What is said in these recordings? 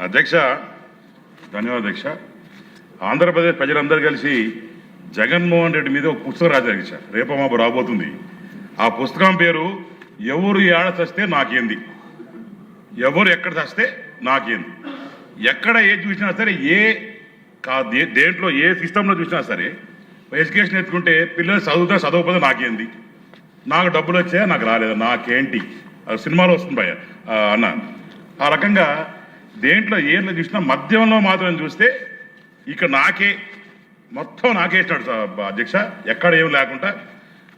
అధ్యక్ష, ధన్యవాదాలు అధ్యక్ష. ఆంధ్రప్రదేశ్ ప్రజలందరూ కలిసి జగన్మోహన్ రెడ్డి మీద ఒక పుస్తకం రాశారు అధ్యక్ష. రేపు మాపు రాబోతుంది. ఆ పుస్తకం పేరు ఎవరు ఏడ చస్తే నాకేంది, ఎవరు ఎక్కడ చస్తే నాకేంది. ఎక్కడ ఏ చూసినా సరే, దేంట్లో ఏ సిస్టంలో చూసినా సరే, ఎడ్యుకేషన్ ఎత్తుకుంటే పిల్లలు చదవకపోతే నాకేంది, నాకు డబ్బులు వచ్చాయా నాకు రాలేదా నాకేంటి, సినిమాలో వస్తుంది భయ అన్న. ఆ రకంగా దేంట్లో ఏళ్ళు చూసినా మద్యంలో మాత్రం చూస్తే ఇక్కడ మొత్తం నాకే ఇచ్చినాడు అధ్యక్ష, ఎక్కడ ఏం లేకుండా.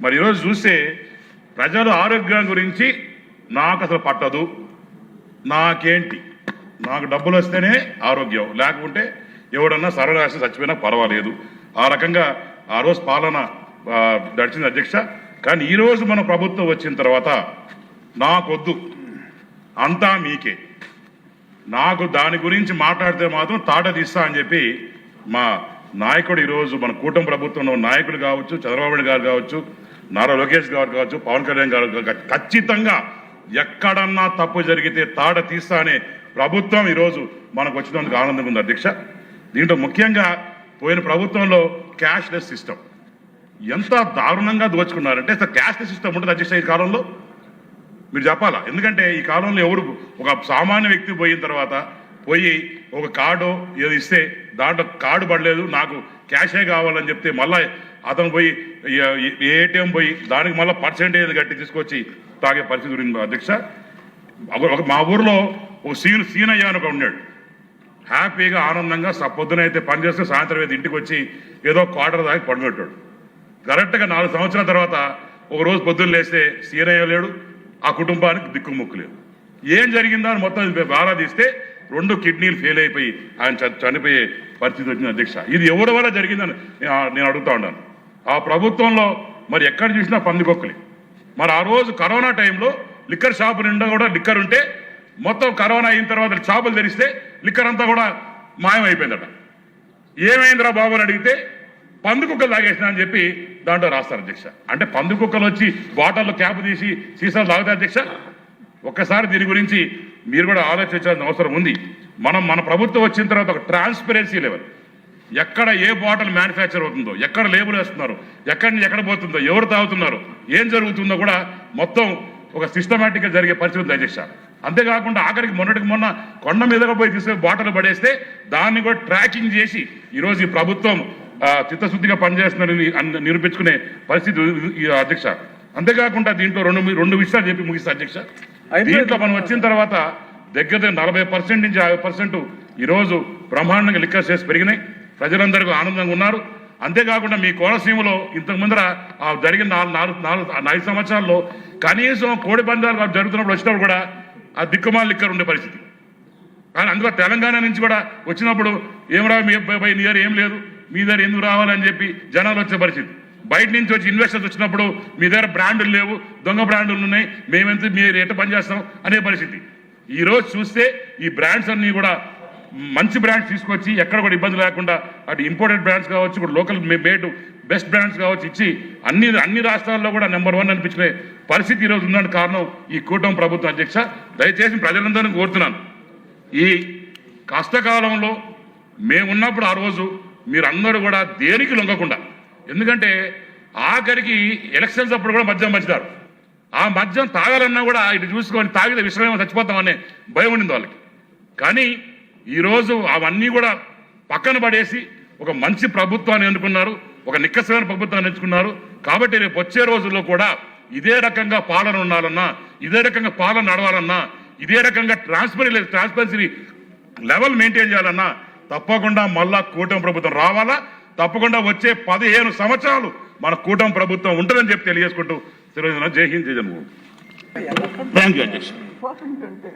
మరి ఈరోజు చూస్తే ప్రజలు ఆరోగ్యం గురించి నాకు అసలు పట్టదు, నాకేంటి, నాకు డబ్బులు వస్తేనే ఆరోగ్యం, లేకుంటే ఎవడన్నా సర్వనాశనం చచ్చిపోయినా పర్వాలేదు. ఆ రకంగా ఆ రోజు పాలన నడిచింది అధ్యక్ష. కానీ ఈరోజు మన ప్రభుత్వం వచ్చిన తర్వాత నాకొద్దు, అంతా మీకే, నాకు దాని గురించి మాట్లాడితే మాత్రం తాట తీస్తా అని చెప్పి మా నాయకుడు ఈరోజు మన కూటమి ప్రభుత్వంలో నాయకులు కావచ్చు, చంద్రబాబు నాయుడు గారు కావచ్చు, నారా లోకేష్ గారు కావచ్చు, పవన్ కళ్యాణ్ గారు ఖచ్చితంగా ఎక్కడన్నా తప్పు జరిగితే తాట తీస్తా అనే ప్రభుత్వం ఈరోజు మనకు వచ్చినందుకు ఆనందంగా ఉంది అధ్యక్ష. దీంట్లో ముఖ్యంగా పోయిన ప్రభుత్వంలో క్యాష్లెస్ సిస్టమ్ ఎంత దారుణంగా దోచుకున్నారంటే, అసలు క్యాష్లెస్ సిస్టమ్ ఉంటుంది అధ్యక్ష ఈ కాలంలో, మీరు చెప్పాలా. ఎందుకంటే ఈ కాలంలో ఎవరు ఒక సామాన్య వ్యక్తి పోయిన తర్వాత ఒక కార్డు ఏదో ఇస్తే దాంట్లో కార్డు పడలేదు, నాకు క్యాషే కావాలని చెప్తే మళ్ళీ అతను పోయి ఏటీఎం పోయి దానికి మళ్ళీ పర్సెంటేజ్ కట్టి తీసుకొచ్చి తాగే పరిస్థితి ఉంది అధ్యక్ష. మా ఊర్లో ఒక సీనయ్య అని ఒక ఉన్నాడు, హ్యాపీగా ఆనందంగా పొద్దునైతే పనిచేస్తే సాయంత్రం అయితే ఇంటికి వచ్చి ఏదో క్వార్టర్ దాకా పడుకుంటాడు. కరెక్ట్గా 4 సంవత్సరాల తర్వాత ఒకరోజు పొద్దున్న లేస్తే సీనయ్య లేడు, ఆ కుటుంబానికి దిక్కుముక్కు లేదు. ఏం జరిగిందో అని మొత్తం బాగా తీస్తే 2 కిడ్నీలు ఫెయిల్ అయిపోయి ఆయన చనిపోయే పరిస్థితి వచ్చింది అధ్యక్ష. ఇది ఎవరి వల్ల జరిగిందని నేను అడుగుతా ఉన్నాను. ఆ ప్రభుత్వంలో మరి ఎక్కడ చూసినా పందికొక్కులే. మరి ఆ రోజు కరోనా టైంలో లిక్కర్ షాపు నిండా కూడా లిక్కర్ ఉంటే, మొత్తం కరోనా అయిన తర్వాత షాపులు తెరిస్తే లిక్కర్ అంతా కూడా మాయమైపోయిందట. ఏమైందిరా బాబు అని అడిగితే పందుకుక్కలు తాగేసిన అని చెప్పి దాంట్లో రాస్తారు అధ్యక్ష. అంటే పందుకుక్కలు వచ్చి బాటల్లో క్యాప్ తీసి సీసాలు తాగుతాయి అధ్యక్ష. ఒక్కసారి దీని గురించి మీరు కూడా ఆలోచించాల్సిన అవసరం ఉంది. మన ప్రభుత్వం వచ్చిన తర్వాత ఒక ట్రాన్స్పరెన్సీ లెవెల్, ఎక్కడ ఏ బాటిల్ మ్యానుఫ్యాక్చర్ అవుతుందో, ఎక్కడ లేబుల్ వేస్తున్నారు, ఎక్కడి నుంచి ఎక్కడ పోతుందో, ఎవరు తాగుతున్నారు, ఏం జరుగుతుందో కూడా మొత్తం ఒక సిస్టమేటిక్గా జరిగే పరిస్థితి ఉంది అధ్యక్ష. అంతేకాకుండా ఆఖరికి మొన్న కొండ మీదగా పోయి తీసుకొని బాటిల్ పడేస్తే దాన్ని కూడా ట్రాకింగ్ చేసి ఈరోజు ఈ ప్రభుత్వం చిత్తశుద్ధిగా పనిచేస్తుందని నిరూపించుకునే పరిస్థితి అధ్యక్ష. అంతేకాకుండా దీంట్లో రెండు విషయాలు చెప్పి ముగిస్తా అధ్యక్ష. దీంట్లో మనం వచ్చిన తర్వాత దగ్గర 40% నుంచి 50% ఈరోజు బ్రహ్మాండంగా లిక్కర్ సేల్స్ పెరిగినాయి, ప్రజలందరికీ ఆనందంగా ఉన్నారు. అంతేకాకుండా మీ కోనసీమలో ఇంతకు ముందర జరిగిన 4 సంవత్సరాల్లో కనీసం కోడి పందాలు జరుగుతున్నప్పుడు వచ్చినప్పుడు కూడా ఆ దిక్కుమాల లిక్కర్ ఉండే పరిస్థితి. కానీ అందులో తెలంగాణ నుంచి కూడా వచ్చినప్పుడు ఏమరా మీ దగ్గర ఏం లేదు, మీ దగ్గర ఎందుకు రావాలని చెప్పి జనాలు వచ్చే పరిస్థితి. బయట నుంచి వచ్చి ఇన్వెస్టర్స్ వచ్చినప్పుడు మీ దగ్గర బ్రాండ్లు లేవు, దొంగ బ్రాండ్లు ఉన్నాయి, మేమెంత మీరు ఎట్ట పనిచేస్తాం అనే పరిస్థితి. ఈరోజు చూస్తే ఈ బ్రాండ్స్ అన్నీ కూడా మంచి బ్రాండ్స్ తీసుకొచ్చి ఎక్కడ కూడా ఇబ్బంది లేకుండా అటు ఇంపోర్టెడ్ బ్రాండ్స్ కావచ్చు, ఇప్పుడు లోకల్ మేడ్ బెస్ట్ బ్రాండ్స్ కావచ్చు ఇచ్చి అన్ని రాష్ట్రాల్లో కూడా నెంబర్ 1 అనిపించుకునే పరిస్థితి ఈరోజు ఉందని కారణం ఈ కూటమి ప్రభుత్వం అధ్యక్ష. దయచేసి ప్రజలందరినీ కోరుతున్నాను, ఈ కష్టకాలంలో మేమున్నప్పుడు ఆ రోజు మీరందరూ కూడా దేనికి లొంగకుండా, ఎందుకంటే ఆఖరికి ఎలక్షన్స్ అప్పుడు కూడా మద్యం పంచుతారు, ఆ మద్యం తాగాలన్నా కూడా ఇటు చూసుకొని తాగితే విషయం చచ్చిపోతామనే భయం ఉండింది వాళ్ళకి. కానీ ఈరోజు అవన్నీ కూడా పక్కన పడేసి ఒక మంచి ప్రభుత్వాన్ని ఎన్నుకున్నారు, ఒక నిక్కసమైన ప్రభుత్వాన్ని ఎంచుకున్నారు. కాబట్టి రేపు వచ్చే రోజుల్లో కూడా ఇదే రకంగా పాలన ఉండాలన్నా, ఇదే రకంగా పాలన నడవాలన్నా, ఇదే రకంగా ట్రాన్స్పరెన్సీ లెవెల్ మెయింటైన్ చేయాలన్నా తప్పకుండా మళ్ళా కూటమి ప్రభుత్వం రావాలా. తప్పకుండా వచ్చే 15 సంవత్సరాలు మన కూటమి ప్రభుత్వం ఉంటుందని చెప్పి తెలియజేసుకుంటూ జై హింద్, జై జగన్మోహన్. థ్యాంక్ యూ అధ్యక్ష.